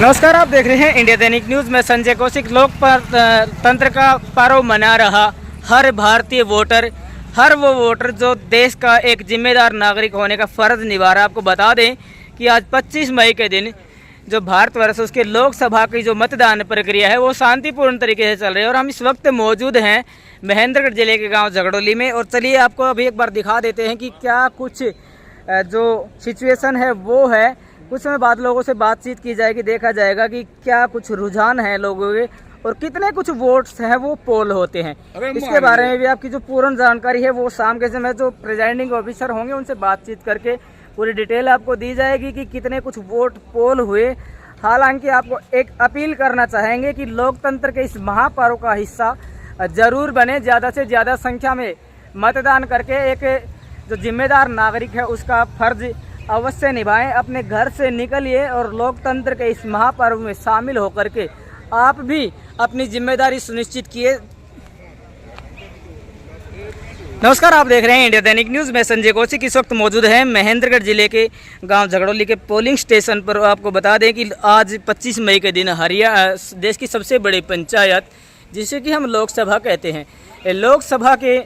नमस्कार, आप देख रहे हैं इंडिया दैनिक न्यूज़ में संजय कौशिक। लोकतंत्र का पर्व मना रहा हर भारतीय वोटर, हर वो वोटर जो देश का एक जिम्मेदार नागरिक होने का फ़र्ज़ निभा रहा है। आपको बता दें कि आज 25 मई के दिन जो भारतवर्ष उसके लोकसभा की जो मतदान प्रक्रिया है वो शांतिपूर्ण तरीके से चल रही है। और हम इस वक्त मौजूद हैं महेंद्रगढ़ जिले के गाँव झगड़ोली में। और चलिए आपको अभी एक बार दिखा देते हैं कि क्या कुछ जो सिचुएशन है वो है। कुछ समय बाद लोगों से बातचीत की जाएगी, देखा जाएगा कि क्या कुछ रुझान है लोगों के और कितने कुछ वोट्स हैं वो पोल होते हैं। इसके बारे में भी आपकी जो पूर्ण जानकारी है वो शाम के समय जो प्रिजाइडिंग ऑफिसर होंगे उनसे बातचीत करके पूरी डिटेल आपको दी जाएगी कि कितने कुछ वोट पोल हुए। हालांकि आपको एक अपील करना चाहेंगे कि लोकतंत्र के इस महापर्व का हिस्सा जरूर बने, ज़्यादा से ज़्यादा संख्या में मतदान करके एक जो जिम्मेदार नागरिक है उसका फर्ज अवश्य निभाएं। अपने घर से निकलिए और लोकतंत्र के इस महापर्व में शामिल होकर के आप भी अपनी जिम्मेदारी सुनिश्चित किए। नमस्कार, आप देख रहे हैं इंडिया दैनिक न्यूज़ में संजय कौशिक। इस वक्त मौजूद है महेंद्रगढ़ जिले के गांव झगड़ोली के पोलिंग स्टेशन पर। आपको बता दें कि आज 25 मई के दिन देश की सबसे बड़ी पंचायत जिसे कि हम लोकसभा कहते हैं, लोकसभा के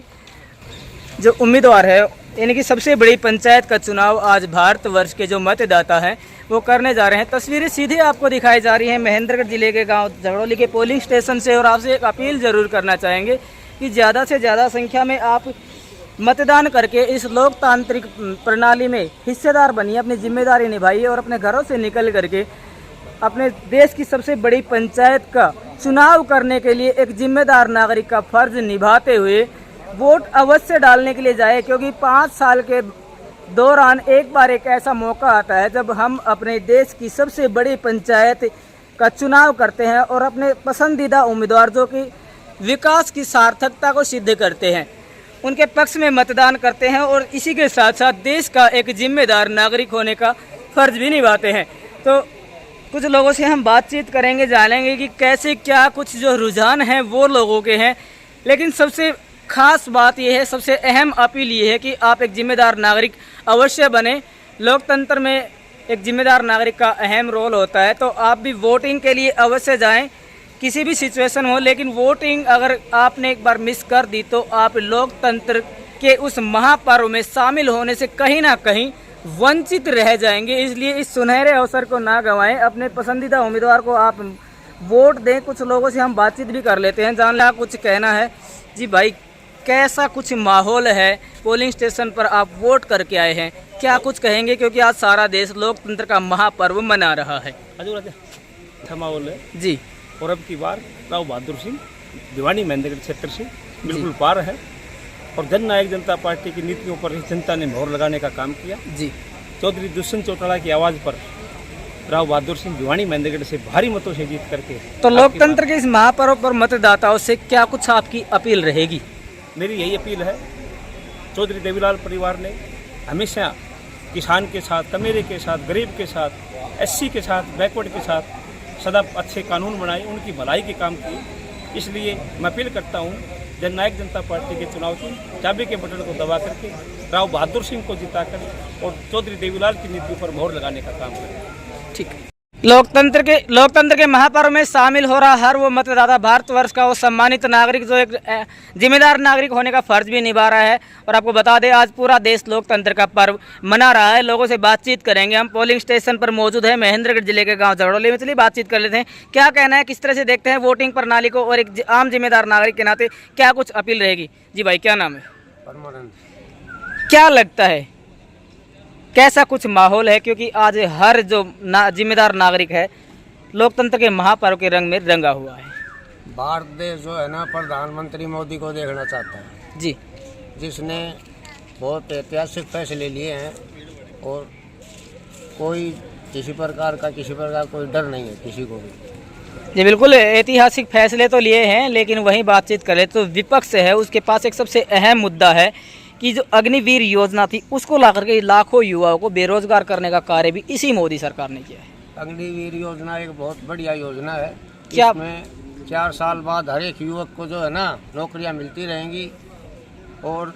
जो उम्मीदवार है यानी कि सबसे बड़ी पंचायत का चुनाव आज भारतवर्ष के जो मतदाता हैं वो करने जा रहे हैं। तस्वीरें सीधे आपको दिखाई जा रही हैं महेंद्रगढ़ जिले के गांव झगड़ोली के पोलिंग स्टेशन से। और आपसे एक अपील ज़रूर करना चाहेंगे कि ज़्यादा से ज़्यादा संख्या में आप मतदान करके इस लोकतांत्रिक प्रणाली में हिस्सेदार बनिए, अपनी जिम्मेदारी निभाइए और अपने घरों से निकल करके अपने देश की सबसे बड़ी पंचायत का चुनाव करने के लिए एक जिम्मेदार नागरिक का फर्ज निभाते हुए वोट अवश्य डालने के लिए जाए। क्योंकि 5 साल के दौरान एक बार एक ऐसा मौका आता है जब हम अपने देश की सबसे बड़ी पंचायत का चुनाव करते हैं और अपने पसंदीदा उम्मीदवार जो कि विकास की सार्थकता को सिद्ध करते हैं उनके पक्ष में मतदान करते हैं और इसी के साथ साथ देश का एक जिम्मेदार नागरिक होने का फर्ज भी निभाते हैं। तो कुछ लोगों से हम बातचीत करेंगे, जानेंगे कि कैसे क्या कुछ जो रुझान हैं वो लोगों के हैं। लेकिन सबसे खास बात यह है, सबसे अहम अपील ये है कि आप एक जिम्मेदार नागरिक अवश्य बने। लोकतंत्र में एक जिम्मेदार नागरिक का अहम रोल होता है। तो आप भी वोटिंग के लिए अवश्य जाएं, किसी भी सिचुएशन हो। लेकिन वोटिंग अगर आपने एक बार मिस कर दी तो आप लोकतंत्र के उस महापर्व में शामिल होने से कहीं ना कहीं वंचित रह जाएंगे। इसलिए इस सुनहरे अवसर को ना गंवाएं, अपने पसंदीदा उम्मीदवार को आप वोट दें। कुछ लोगों से हम बातचीत भी कर लेते हैं, जान लें कुछ कहना है। जी भाई, कैसा कुछ माहौल है पोलिंग स्टेशन पर, आप वोट करके आए हैं, क्या कुछ कहेंगे? क्योंकि आज सारा देश लोकतंत्र का महापर्व मना रहा है। अच्छा माहौल है जी। और अब की बार राव बहादुर सिंह भिवानी महेंद्रगढ़ क्षेत्र से बिल्कुल पार है और जननायक जनता पार्टी की नीतियों पर जनता ने मोहर लगाने का काम किया। जी। चौधरी दुष्यंत चौटाला की आवाज़ पर राव बहादुर सिंह भिवानी महेंद्रगढ़ से भारी मतों से जीत करके तो लोकतंत्र के इस महापर्व पर मतदाताओं से क्या कुछ आपकी अपील रहेगी? मेरी यही अपील है, चौधरी देवीलाल परिवार ने हमेशा किसान के साथ, कमेरे के साथ, गरीब के साथ, एससी के साथ, बैकवर्ड के साथ सदा अच्छे कानून बनाए, उनकी भलाई के काम किए। इसलिए मैं अपील करता हूँ जननायक जनता पार्टी के चुनाव की चाबी के बटन को दबा करके राव बहादुर सिंह को जिताकर और चौधरी देवीलाल की नीतियों पर मोहर लगाने का काम करें। ठीक। लोकतंत्र के महापर्व में शामिल हो रहा हर वो मतदाता भारतवर्ष का वो सम्मानित नागरिक जो एक जिम्मेदार नागरिक होने का फर्ज भी निभा रहा है। और आपको बता दें आज पूरा देश लोकतंत्र का पर्व मना रहा है। लोगों से बातचीत करेंगे। हम पोलिंग स्टेशन पर मौजूद है महेंद्रगढ़ जिले के गांव झगड़ोली में। चलिए बातचीत कर लेते हैं, क्या कहना है, किस तरह से देखते हैं वोटिंग प्रणाली को और एक आम जिम्मेदार नागरिक के नाते क्या कुछ अपील रहेगी। जी भाई, क्या नाम है? परमानंद। क्या लगता है कैसा कुछ माहौल है? क्योंकि आज हर जो जिम्मेदार नागरिक है लोकतंत्र के महापर्व के रंग में रंगा हुआ है। भारत देश जो है ना प्रधानमंत्री मोदी को देखना चाहता है जी, जिसने बहुत ऐतिहासिक फैसले लिए हैं और किसी प्रकार कोई डर नहीं है किसी को भी। जी बिल्कुल, ऐतिहासिक फैसले तो लिए हैं। लेकिन वहीं बातचीत करें तो विपक्ष है उसके पास एक सबसे अहम मुद्दा है कि जो अग्निवीर योजना थी उसको ला करके लाखों युवाओं को बेरोजगार करने का कार्य भी इसी मोदी सरकार ने किया है। अग्निवीर योजना एक बहुत बढ़िया योजना है। क्या इसमें 4 साल बाद हर एक युवक को जो है ना नौकरियां मिलती रहेंगी और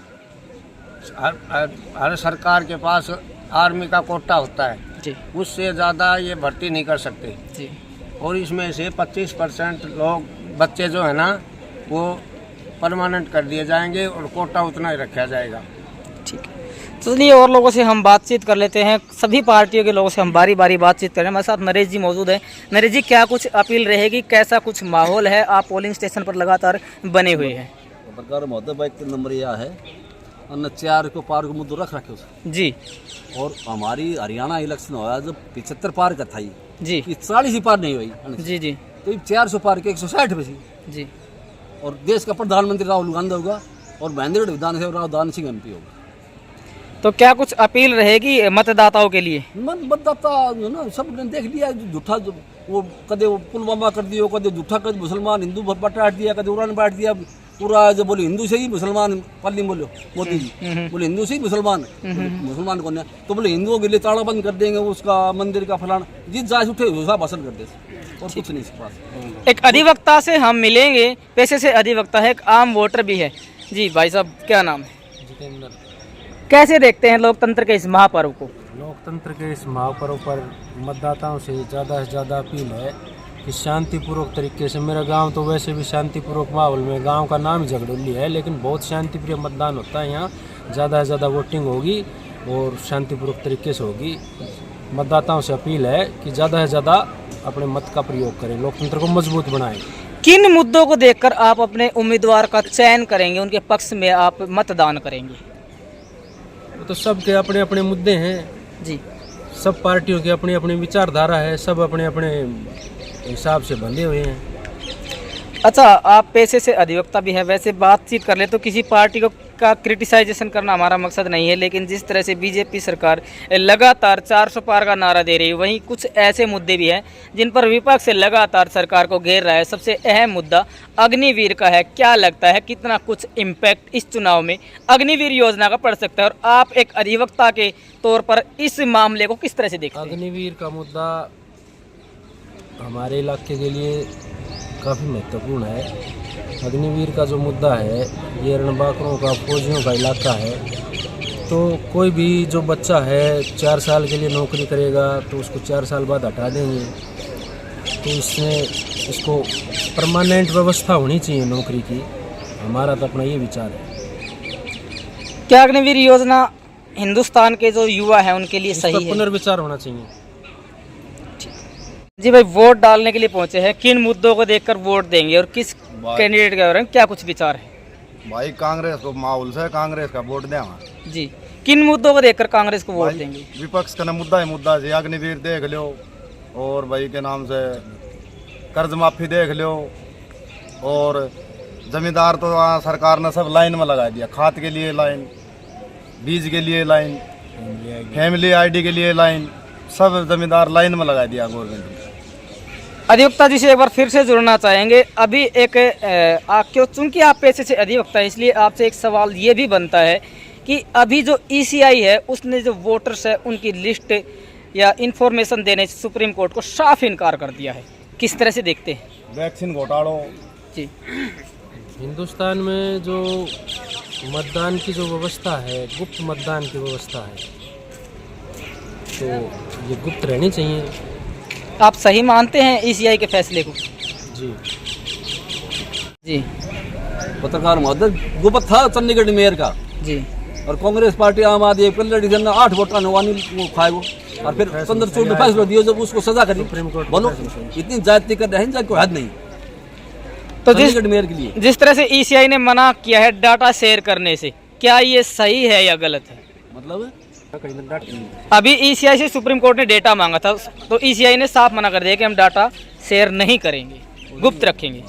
हर सरकार के पास आर्मी का कोटा होता है जी, उससे ज़्यादा ये भर्ती नहीं कर सकते जी। और इसमें से 25% लोग बच्चे जो है ना वो परमानेंट कर दिए जाएंगे और कोटा उतना ही रखा जाएगा। ठीक है, तो चलिए और लोगों से हम बातचीत कर लेते हैं। सभी पार्टियों के लोगों से हम बारी बारी बातचीत करें। हमारे साथ नरेश जी मौजूद है। नरेश जी, क्या कुछ अपील रहेगी, कैसा कुछ माहौल है? आप पोलिंग स्टेशन पर लगातार बने हुए हैं। पत्रकार महोदय बाइक नंबर यह है अन्य 4 को पार को मुद्दों रख रखे उसे जी और हमारी हरियाणा इलेक्शन हुआ जब 75 पार का था जी 40 ही पार नहीं हुई जी जी तो 400 पार के 160 बची जी। और देश का प्रधानमंत्री राहुल गांधी होगा और महेंद्रगढ़ विधानसभा दान सिंह MP होगा। तो क्या कुछ अपील रहेगी मतदाताओं के लिए? मतदाता जो ना सब ने देख लिया झूठा वो कदे वो पुलवामा कर दियो, कदे झूठा कदे मुसलमान हिंदू बांट दिया, कदे उड़ान बांट दिया पूरा। जो बोले हिंदू से ही मुसलमान पल्ली बोलो मोदी जी बोले हिंदू से ही मुसलमान मुसलमान कौन है तो बोले हिंदुओं के लिए ताला बंद कर देंगे उसका मंदिर का फलाना जिस जाए उठे सब भाषण कर दे और कुछ नहीं इसके पास। एक अधिवक्ता से हम मिलेंगे, पेशे से अधिवक्ता है, एक आम वोटर भी है। जी भाई साहब, क्या नाम है? जितेंद्र। कैसे देखते हैं लोकतंत्र के इस महापर्व को? लोकतंत्र के इस महापर्व पर मतदाताओं से ज़्यादा अपील है कि शांतिपूर्वक तरीके से, मेरा गांव तो वैसे भी शांतिपूर्वक माहौल में, गांव का नाम ही झगड़ोली है लेकिन बहुत शांतिप्रिय मतदान होता है यहाँ। ज़्यादा से ज़्यादा वोटिंग होगी और शांतिपूर्वक तरीके से होगी। मतदाताओं से अपील है कि ज़्यादा से ज़्यादा अपने मत का प्रयोग करें, लोकतंत्र को मजबूत बनाएं। किन मुद्दों को देखकर आप अपने उम्मीदवार का चयन करेंगे, उनके पक्ष में आप मतदान करेंगे? तो सबके अपने अपने मुद्दे हैं जी, सब पार्टियों की अपनी अपनी विचारधारा है, सब अपने अपने हिसाब से बंधे हुए हैं। अच्छा, आप पेशे से अधिवक्ता भी है, वैसे बातचीत कर ले तो किसी पार्टी को का क्रिटिसाइजेशन करना हमारा मकसद नहीं है, लेकिन जिस तरह से बीजेपी सरकार लगातार 400 पार का नारा दे रही है, वहीं कुछ ऐसे मुद्दे भी हैं जिन पर विपक्ष से लगातार सरकार को घेर रहा है। सबसे अहम मुद्दा अग्निवीर का है। क्या लगता है कितना कुछ इम्पैक्ट इस चुनाव में अग्निवीर योजना का पड़ सकता है, और आप एक अधिवक्ता के तौर पर इस मामले को किस तरह से देखते हैं? अग्निवीर का मुद्दा हमारे इलाके के लिए काफ़ी महत्वपूर्ण है। अग्निवीर का जो मुद्दा है, ये रणबांकुरों का, फौजियों का इलाका है, तो कोई भी जो बच्चा है 4 साल के लिए नौकरी करेगा तो उसको 4 साल बाद हटा देंगे। तो इसमें इसको परमानेंट व्यवस्था होनी चाहिए नौकरी की, हमारा तो अपना ये विचार है। क्या अग्निवीर योजना हिंदुस्तान के जो युवा हैं उनके लिए इस सही पर है? पुनर्विचार होना चाहिए। जी भाई, वोट डालने के लिए पहुंचे हैं, किन मुद्दों को देखकर वोट देंगे और किस कैंडिडेट के बारे में क्या कुछ विचार है? भाई कांग्रेस को माहौल से कांग्रेस का वोट देंगे जी, किन मुद्दों को देखकर कांग्रेस को वोट भाई, देंगे? विपक्ष का मुद्दा है, मुद्दा से अग्निवीर देख लो और भाई के नाम से कर्ज माफी देख लो, और जमींदार तो वहाँ सरकार ने सब लाइन में लगा दिया, खाद के लिए लाइन, बीज के लिए लाइन, फैमिली ID के लिए लाइन, सब जमींदार लाइन में लगा दिया गवर्नमेंट ने। अधिवक्ता जी से एक बार फिर से जुड़ना चाहेंगे। अभी एक क्यों, चूंकि आप पेशे से अधिवक्ता है, इसलिए आपसे एक सवाल ये भी बनता है कि अभी जो ECI है उसने जो वोटर्स है उनकी लिस्ट या इंफॉर्मेशन देने से सुप्रीम कोर्ट को साफ इनकार कर दिया है, किस तरह से देखते हैं? वैक्सीन घोटालों जी, हिंदुस्तान में जो मतदान की जो व्यवस्था है, गुप्त मतदान की व्यवस्था है, तो ये गुप्त रहनी चाहिए। आप सही मानते हैं ECI के फैसले को? जी जी पत्रकार महोदय गुप्त था चंडीगढ़ मेयर का, जी, और कांग्रेस पार्टी आम आदमी पहले डिवीजन में 8 वोट का वो खाए वो, और फिर चंद्रचूड़ ने फैसला दिया जब उसको सजा करी। बोलो इतनी जाति कर रहे हैं कोई हद नहीं तो चंडीगढ़ मेयर के लिए। जिस तरह से ECI ने मना किया है डाटा शेयर करने से, क्या ये सही है या गलत है? मतलब अभी ECI से सुप्रीम कोर्ट ने डेटा मांगा था, तो ECI ने साफ मना कर दिया कि हम डाटा शेयर नहीं करेंगे, गुप्त रखेंगे।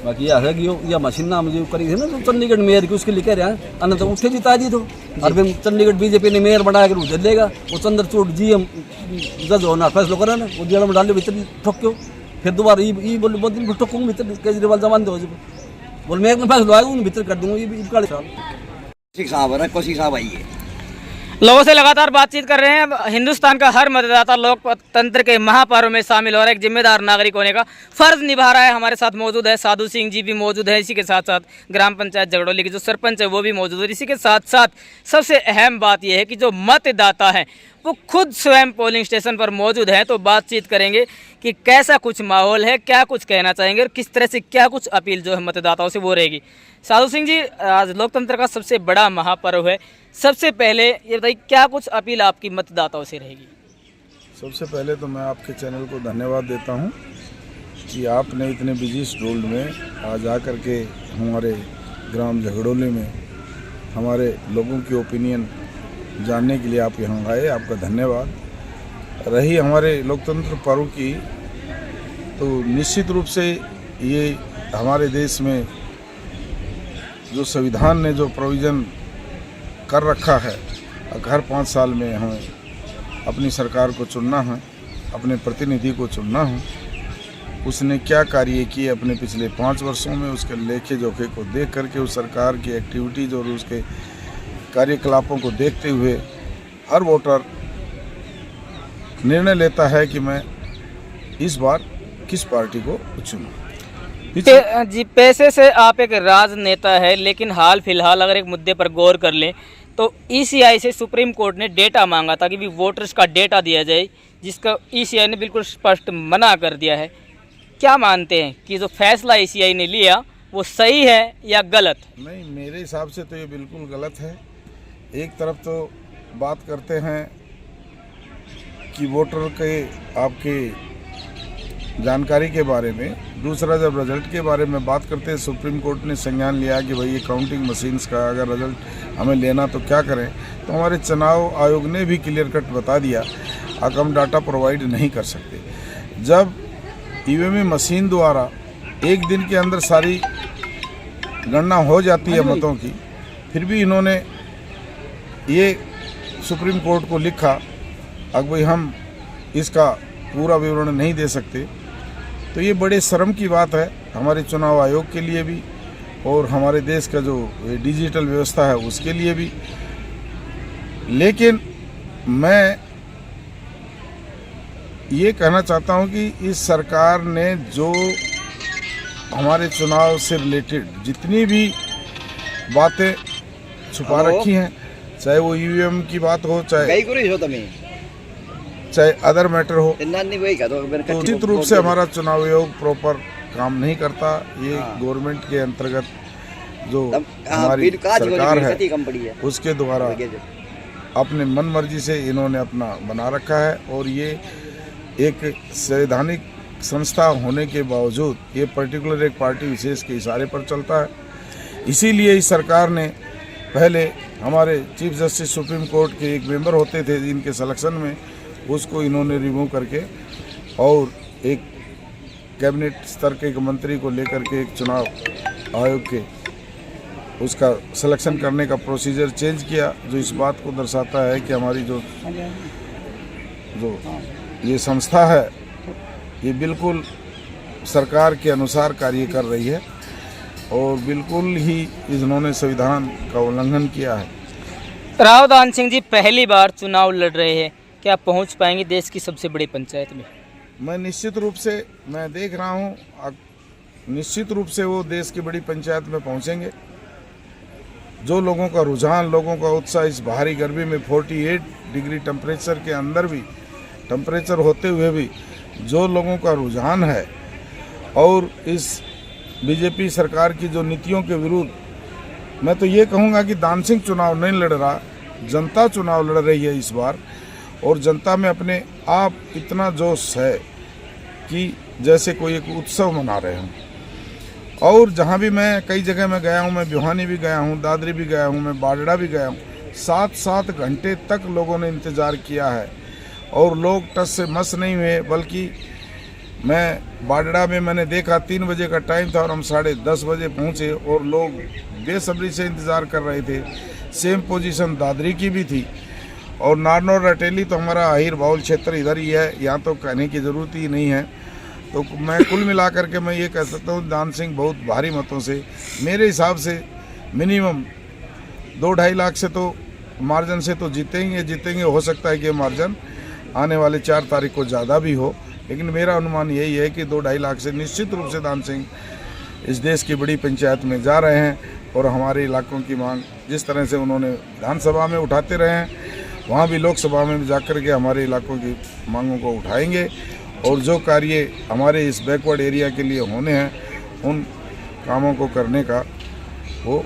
बाकी यह है कि यह मशीन नाम जो करी थी ना तो चंडीगढ़ मेयर की, उसके लिए कह रहे हैं अन्य तो उठे जिता दी तो, और फिर चंडीगढ़ BJP ने मेयर बनाया कर उधर लेगा वो चंद्रचूड़ GM जज होना फैसला करा ना, वो जेल में डाले भीतर ठोक क्यों, फिर दोबारा ये बोले बहुत दिन ठोकूंगा भीतर, केजरीवाल जमान दो बोल मेयर में फैसला आएगा भीतर कर दूंगा ये साहब है ना, कोसी साहब आई है। लोगों से लगातार बातचीत कर रहे हैं। हिंदुस्तान का हर मतदाता लोकतंत्र के महापर्व में शामिल हो रहा है, एक जिम्मेदार नागरिक होने का फर्ज निभा रहा है। हमारे साथ मौजूद है साधु सिंह जी भी मौजूद है, इसी के साथ साथ ग्राम पंचायत झगड़ोली के जो सरपंच है वो भी मौजूद है। इसी के साथ साथ सबसे अहम बात यह है कि जो मतदाता हैं बापू खुद स्वयं पोलिंग स्टेशन पर मौजूद हैं, तो बातचीत करेंगे कि कैसा कुछ माहौल है, क्या कुछ कहना चाहेंगे और किस तरह से क्या कुछ अपील जो है मतदाताओं से वो रहेगी। साधु सिंह जी, आज लोकतंत्र का सबसे बड़ा महापर्व है, सबसे पहले ये बताइए क्या कुछ अपील आपकी मतदाताओं से रहेगी। सबसे पहले तो मैं आपके चैनल को धन्यवाद देता हूं कि आपने इतने बिजी शेड्यूल में आज आकर के हमारे ग्राम झगड़ोली में हमारे लोगों की ओपिनियन जानने के लिए आप यहाँ आए, आपका धन्यवाद। रही हमारे लोकतंत्र पर्व की, तो निश्चित रूप से ये हमारे देश में जो संविधान ने जो प्रोविज़न कर रखा है, हर 5 साल में हमें अपनी सरकार को चुनना है, अपने प्रतिनिधि को चुनना है। उसने क्या कार्य किए अपने पिछले 5 वर्षों में, उसके लेखे जोखे को देख करके, उस सरकार की एक्टिविटीज़ और उसके कार्यकलापों को देखते हुए हर वोटर निर्णय लेता है कि मैं इस बार किस पार्टी को चुनूं। जी, पैसे से आप एक राजनेता है, लेकिन हाल फिलहाल अगर एक मुद्दे पर गौर कर लें तो ईसीआई से सुप्रीम कोर्ट ने डेटा मांगा था कि भी वोटर्स का डेटा दिया जाए, जिसका ईसीआई ने बिल्कुल स्पष्ट मना कर दिया है। क्या मानते हैं कि जो फैसला ईसीआई ने लिया वो सही है या गलत? नहीं, मेरे हिसाब से तो ये बिल्कुल गलत है। एक तरफ तो बात करते हैं कि वोटर के आपके जानकारी के बारे में, दूसरा जब रिजल्ट के बारे में बात करते हैं, सुप्रीम कोर्ट ने संज्ञान लिया कि भाई ये काउंटिंग मशीन्स का अगर रिजल्ट हमें लेना तो क्या करें, तो हमारे चुनाव आयोग ने भी क्लियर कट बता दिया कि हम डाटा प्रोवाइड नहीं कर सकते। जब ईवीएम मशीन द्वारा एक दिन के अंदर सारी गणना हो जाती है मतों की, फिर भी इन्होंने ये सुप्रीम कोर्ट को लिखा अब भाई हम इसका पूरा विवरण नहीं दे सकते, तो ये बड़े शर्म की बात है हमारे चुनाव आयोग के लिए भी और हमारे देश का जो डिजिटल व्यवस्था है उसके लिए भी। लेकिन मैं ये कहना चाहता हूँ कि इस सरकार ने जो हमारे चुनाव से रिलेटेड जितनी भी बातें छुपा रखी हैं, चाहे वो ईवीएम की बात हो, चाहे अदर मैटर हो, तो निश्चित रूप से हमारा चुनाव आयोग प्रॉपर काम नहीं करता। ये गवर्नमेंट के अंतर्गत जो हमारी सरकार है उसके द्वारा अपने मन मर्जी से इन्होंने अपना बना रखा है, और ये एक संवैधानिक संस्था होने के बावजूद ये पर्टिकुलर एक पार्टी विशेष के इशारे पर चलता है। इसीलिए इस सरकार ने पहले हमारे चीफ जस्टिस सुप्रीम कोर्ट के एक मेंबर होते थे जिनके सिलेक्शन में, उसको इन्होंने रिमूव करके और एक कैबिनेट स्तर के एक मंत्री को लेकर के एक चुनाव आयोग के उसका सिलेक्शन करने का प्रोसीजर चेंज किया, जो इस बात को दर्शाता है कि हमारी जो ये संस्था है ये बिल्कुल सरकार के अनुसार कार्य कर रही है और बिल्कुल ही इन्होंने संविधान का उल्लंघन किया है। राव दान सिंह जी पहली बार चुनाव लड़ रहे हैं, क्या पहुंच पाएंगे देश की सबसे बड़ी पंचायत में? मैं निश्चित रूप से मैं देख रहा हूं, निश्चित रूप से वो देश की बड़ी पंचायत में पहुंचेंगे। जो लोगों का रुझान, लोगों का उत्साह इस भारी गर्मी में 48 डिग्री टेम्परेचर के अंदर भी, टेम्परेचर होते हुए भी जो लोगों का रुझान है और इस बीजेपी सरकार की जो नीतियों के विरुद्ध, मैं तो ये कहूँगा कि दान सिंह चुनाव नहीं लड़ रहा, जनता चुनाव लड़ रही है इस बार। और जनता में अपने आप इतना जोश है कि जैसे कोई एक उत्सव मना रहे हों। और जहाँ भी मैं कई जगह में गया हूँ, मैं भिवानी भी गया हूँ, दादरी भी गया हूँ, मैं बाडड़ा भी गया हूँ, 7-7 घंटे तक लोगों ने इंतज़ार किया है और लोग टस से मस नहीं हुए। बल्कि मैं बाडड़ा में मैंने देखा 3 बजे का टाइम था और हम 10:30 बजे पहुँचे और लोग बेसब्री से इंतज़ार कर रहे थे। सेम पोजीशन दादरी की भी थी और नारनौल रटेली तो हमारा अहिर बाउल क्षेत्र इधर ही है, यहाँ तो कहने की ज़रूरत ही नहीं है। तो मैं कुल मिला करके मैं ये कह सकता हूँ दान सिंह बहुत भारी मतों से, मेरे हिसाब से मिनिमम 2-2.5 लाख से तो मार्जिन से तो जीतेंगे। हो सकता है कि मार्जिन आने वाले 4 तारीख को ज़्यादा भी हो, लेकिन मेरा अनुमान यही है कि 2-2.5 लाख से निश्चित रूप से दान सिंह इस देश की बड़ी पंचायत में जा रहे हैं। और हमारे इलाकों की मांग जिस तरह से उन्होंने विधानसभा में उठाते रहे हैं वहाँ भी लोकसभा में जाकर के हमारे इलाकों की मांगों को उठाएंगे और जो कार्य हमारे इस बैकवर्ड एरिया के लिए होने हैं उन कामों को करने का वो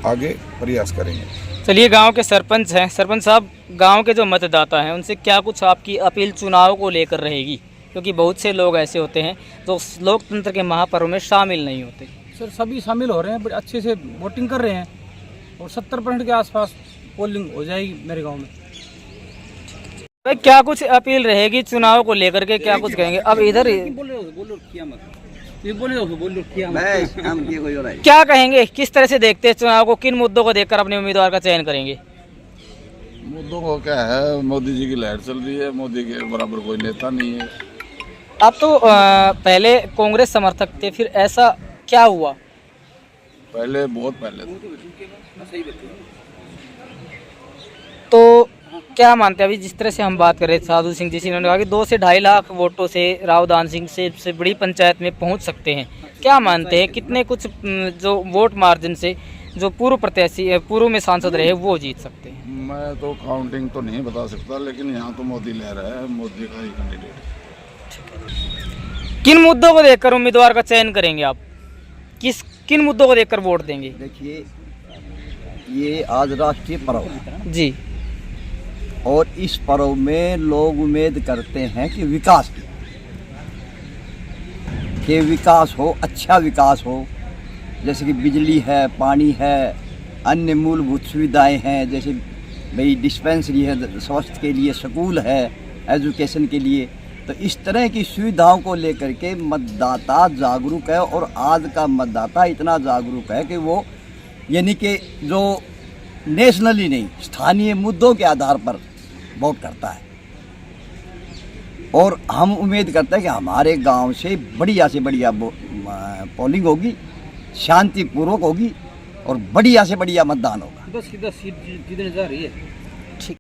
आगे प्रयास करेंगे। चलिए, गांव के सरपंच हैं। सरपंच साहब, गांव के जो मतदाता हैं उनसे क्या कुछ आपकी अपील चुनाव को लेकर रहेगी, क्योंकि बहुत से लोग ऐसे होते हैं जो लोकतंत्र के महापर्व में शामिल नहीं होते। सर सभी शामिल हो रहे हैं, बड़े अच्छे से वोटिंग कर रहे हैं और 70% के आसपास पोलिंग हो जाएगी मेरे गांव में। भाई, क्या कुछ अपील रहेगी चुनाव को लेकर के, क्या कुछ कहेंगे? अब इधर क्या कहेंगे, किस तरह से देखते हैं चुनाव को, किन मुद्दों को देखकर अपने उम्मीदवार का चयन करेंगे? मुद्दों को क्या है, मोदी जी की लहर चल रही है, मोदी के बराबर कोई नेता नहीं है। आप तो पहले कांग्रेस समर्थक थे, फिर ऐसा क्या हुआ? पहले, बहुत पहले तो क्या मानते हैं अभी जिस तरह से हम बात कर रहे थे साधु सिंह जी से, इन्होंने कहा कि 2 से 2.5 लाख वोटों से राव दान सिंह से बड़ी पंचायत में पहुंच सकते हैं, क्या मानते हैं कितने कुछ जो वोट मार्जिन से जो पूर्व प्रत्याशी पूर्व में सांसद रहे वो जीत सकते हैं? मैं तो काउंटिंग तो नहीं बता सकता, लेकिन यहाँ तो मोदी लहर है, मोदी का ही कैंडिडेट। किन मुद्दों को देखकर उम्मीदवार का चयन करेंगे आप? किन मुद्दों को देखकर वोट देंगे? देखिए, ये आज राष्ट्रीय पर्व है जी, और इस पर्व में लोग उम्मीद करते हैं कि विकास हो, अच्छा विकास हो, जैसे कि बिजली है, पानी है, अन्य मूलभूत सुविधाएं हैं, जैसे भाई डिस्पेंसरी है, स्वास्थ्य के लिए स्कूल है, एजुकेशन के लिए। तो इस तरह की सुविधाओं को लेकर के मतदाता जागरूक है, और आज का मतदाता इतना जागरूक है कि वो यानी कि जो नेशनली नहीं, स्थानीय मुद्दों के आधार पर वोट करता है। और हम उम्मीद करते हैं कि हमारे गांव से बढ़िया पोलिंग होगी, शांतिपूर्वक होगी और बढ़िया से बढ़िया मतदान होगा। सीधा सीट जीतने जा रही है।